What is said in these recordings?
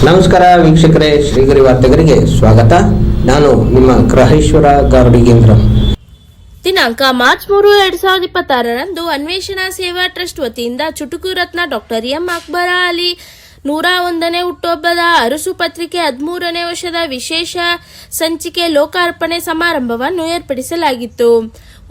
ನಮಸ್ಕಾರ ವೀಕ್ಷಕರೇ, ಶ್ರೀಗರಿ ವಾರ್ತೆಗರಿಗೆ ಸ್ವಾಗತ. ನಾನು ನಿಮ್ಮ ಗ್ರಹೇಶ್ವರ ಗಾರ್ಡಿಗೇಂದ್ರ. ದಿನಾಂಕ ಮಾರ್ಚ್ 3, 2026ರಂದು ಅನ್ವೇಷಣಾ ಸೇವಾ ಟ್ರಸ್ಟ್ ವತಿಯಿಂದ ಚುಟುಕು ರತ್ನ ಡಾಕ್ಟರ್ ಎಂ ಅಕ್ಬರ ಅಲಿ 101ನೇ ಹುಟ್ಟುಹಬ್ಬದ ಅರಸು ಪತ್ರಿಕೆ 13ನೇ ವರ್ಷದ ವಿಶೇಷ ಸಂಚಿಕೆ ಲೋಕಾರ್ಪಣೆ ಸಮಾರಂಭವನ್ನು ಏರ್ಪಡಿಸಲಾಗಿತ್ತು.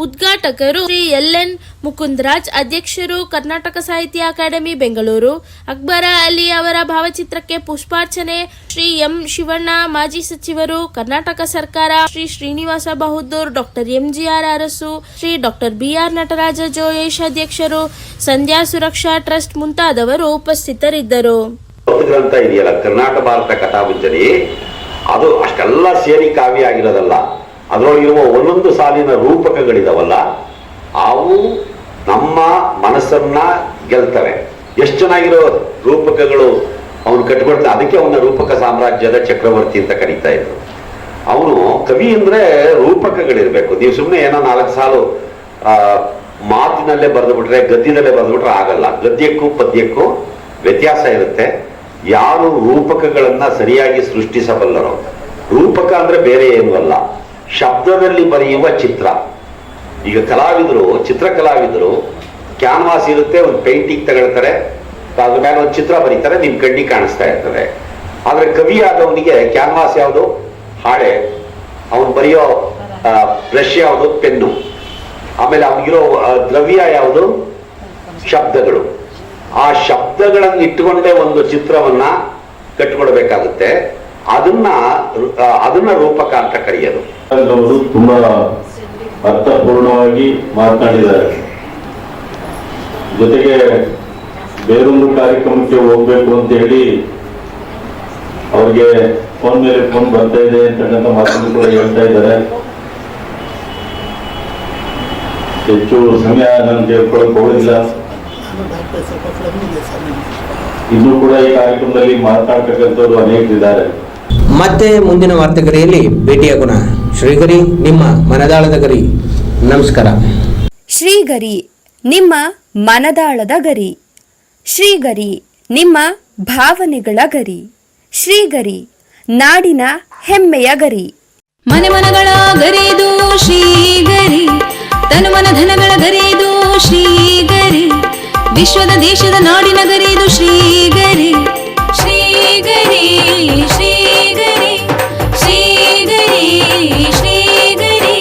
ಉದ್ಘಾಟಕರು ಶ್ರೀ ಎಲ್.ಎನ್. ಮುಕುಂದರಾಜ್, ಅಧ್ಯಕ್ಷರು ಕರ್ನಾಟಕ ಸಾಹಿತ್ಯ ಅಕಾಡೆಮಿ ಬೆಂಗಳೂರು. ಅಕ್ಬರ ಅಲಿ ಅವರ ಭಾವಚಿತ್ರಕ್ಕೆ ಪುಷ್ಪಾರ್ಚನೆ ಶ್ರೀ ಎಂ. ಶಿವಣ್ಣ, ಮಾಜಿ ಸಚಿವರು, ಕರ್ನಾಟಕ ಸರ್ಕಾರ, Shri Srinivasa Bahadur, doctor M G R Arasu, Shri doctor B R Nataraja Joyesh ಅಧ್ಯಕ್ಷರು, ಸಂಧ್ಯಾ ಸುರಕ್ಷಾ ಟ್ರಸ್ಟ್ ಮುಂತಾದವರು ಉಪಸ್ಥಿತರಿದ್ದರು. ಗ್ರಂಥ ಇದೆಯಲ್ಲ, ಕರ್ನಾಟಕ ಭಾರತ ಕಥಾವಂಜರಿ, ಅದು ಅಷ್ಟೆಲ್ಲ ಸೇರಿ ಕಾವ್ಯ ಆಗಿರೋದಲ್ಲ. ಅದರೊಳಗಿರುವ ಒಂದೊಂದು ಸಾಲಿನ ರೂಪಕಗಳಿದಾವಲ್ಲ, ಅವು ನಮ್ಮ ಮನಸ್ಸನ್ನ ಗೆಲ್ತವೆ. ಎಷ್ಟು ಚೆನ್ನಾಗಿರೋ ರೂಪಕಗಳು ಅವನು ಕಟ್ಕೊಳ್ತಾ, ಅದಕ್ಕೆ ಅವನ ರೂಪಕ ಸಾಮ್ರಾಜ್ಯದ ಚಕ್ರವರ್ತಿ ಅಂತ ಕರೀತಾ ಇದ್ರು. ಅವನು ಕವಿ ಅಂದ್ರೆ ರೂಪಕಗಳಿರ್ಬೇಕು. ನೀವು ಸುಮ್ಮನೆ ಏನೋ 4 ಸಾಲು ಮಾತಿನಲ್ಲೇ ಬರೆದು ಬಿಟ್ರೆ, ಗದ್ಯದಲ್ಲೇ ಬರೆದು ಬಿಟ್ರೆ ಆಗಲ್ಲ. ಗದ್ಯಕ್ಕೂ ಪದ್ಯಕ್ಕೂ ವ್ಯತ್ಯಾಸ ಇರುತ್ತೆ. ಯಾರು ರೂಪಕಗಳನ್ನ ಸರಿಯಾಗಿ ಸೃಷ್ಟಿಸಬಲ್ಲರೋ, ರೂಪಕ ಅಂದ್ರೆ ಬೇರೆ ಏನೂ ಅಲ್ಲ, ಶಬ್ದದಲ್ಲಿ ಬರೆಯುವ ಚಿತ್ರ. ಈಗ ಕಲಾವಿದರು, ಚಿತ್ರಕಲಾವಿದರು ಕ್ಯಾನ್ವಾಸ್ ಇರುತ್ತೆ, ಒಂದು ಪೇಂಟಿಂಗ್ ತಗೊಳ್ತಾರೆ, ಅದ್ರ ಮೇಲೆ ಒಂದು ಚಿತ್ರ ಬರೀತಾರೆ, ನಿಮ್ ಕಣ್ಣಿಗೆ ಕಾಣಿಸ್ತಾ ಇರ್ತದೆ. ಆದ್ರೆ ಕವಿ ಆದವನಿಗೆ ಕ್ಯಾನ್ವಾಸ್ ಯಾವುದು? ಹಾಳೆ. ಅವನು ಬರೆಯೋ ಬ್ರಷ್ ಯಾವುದು? ಪೆನ್ನು. ಆಮೇಲೆ ಅವನಿಗಿರೋ ದ್ರವ್ಯ ಯಾವುದು? ಶಬ್ದಗಳು. ಆ ಶಬ್ದಗಳನ್ನು ಇಟ್ಟುಕೊಂಡೇ ಒಂದು ಚಿತ್ರವನ್ನ ಕಟ್ಟಿಕೊಡ್ಬೇಕಾಗುತ್ತೆ. ಅದನ್ನ ರೂಪಕ ಅಂತ ಕರೆಯೋದು. ಅವರು ತುಂಬಾ ಅರ್ಥಪೂರ್ಣವಾಗಿ ಮಾತನಾಡಿದ್ದಾರೆ. ಜೊತೆಗೆ ಬೇರೊಂದು ಕಾರ್ಯಕ್ರಮಕ್ಕೆ ಹೋಗ್ಬೇಕು ಅಂತ ಹೇಳಿ ಅವ್ರಿಗೆ ಫೋನ್ ಮೇಲೆ ಫೋನ್ ಬರ್ತಾ ಇದೆ ಅಂತಕ್ಕಂಥ ಮಾತನ್ನು ಕೂಡ ಹೇಳ್ತಾ ಇದ್ದಾರೆ. ಹೆಚ್ಚು ಸಮಯ ನಾನು ಕೇಳ್ಕೊಳಕ್ ಹೋಗೋದಿಲ್ಲ. ಇನ್ನೂ ಕೂಡ ಈ ಕಾರ್ಯಕ್ರಮದಲ್ಲಿ ಮಾತನಾಡ್ತಕ್ಕಂಥವ್ರು ಅನೇಕರಿದ್ದಾರೆ. ಮತ್ತೆ ಮುಂದಿನ ವಾರ್ತೆಗರಿಯಲ್ಲಿ ಭೇಟಿಯಾಗೋಣ. ಶ್ರೀಗರಿ, ನಿಮ್ಮ ಮನದಾಳದ ಗರಿ. ನಮಸ್ಕಾರ. ಶ್ರೀಗರಿ, ನಿಮ್ಮ ಮನದಾಳದ ಗರಿ. ಶ್ರೀಗರಿ, ನಿಮ್ಮ ಭಾವನೆಗಳ ಗರಿ. ಶ್ರೀಗರಿ, ನಾಡಿನ ಹೆಮ್ಮೆಯ ಗರಿ. ಮನೆ ಮನಗಳ ಗರಿದು ಶ್ರೀಗರಿ, ತನು ಮನ ಧನಗಳ ಗರಿದು ಶ್ರೀಗರಿ, ವಿಶ್ವದ ದೇಶದ ನಾಡಿನ ಗರಿದು ಶ್ರೀಗರಿ. ಶ್ರೀಗರಿ ಶ್ರೀಗರಿ ಶ್ರೀಗರಿ ಶ್ರೀಗರಿ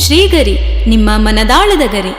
ಶ್ರೀಗರಿ, ನಿಮ್ಮ ಮನದಾಳದ ಗರಿ.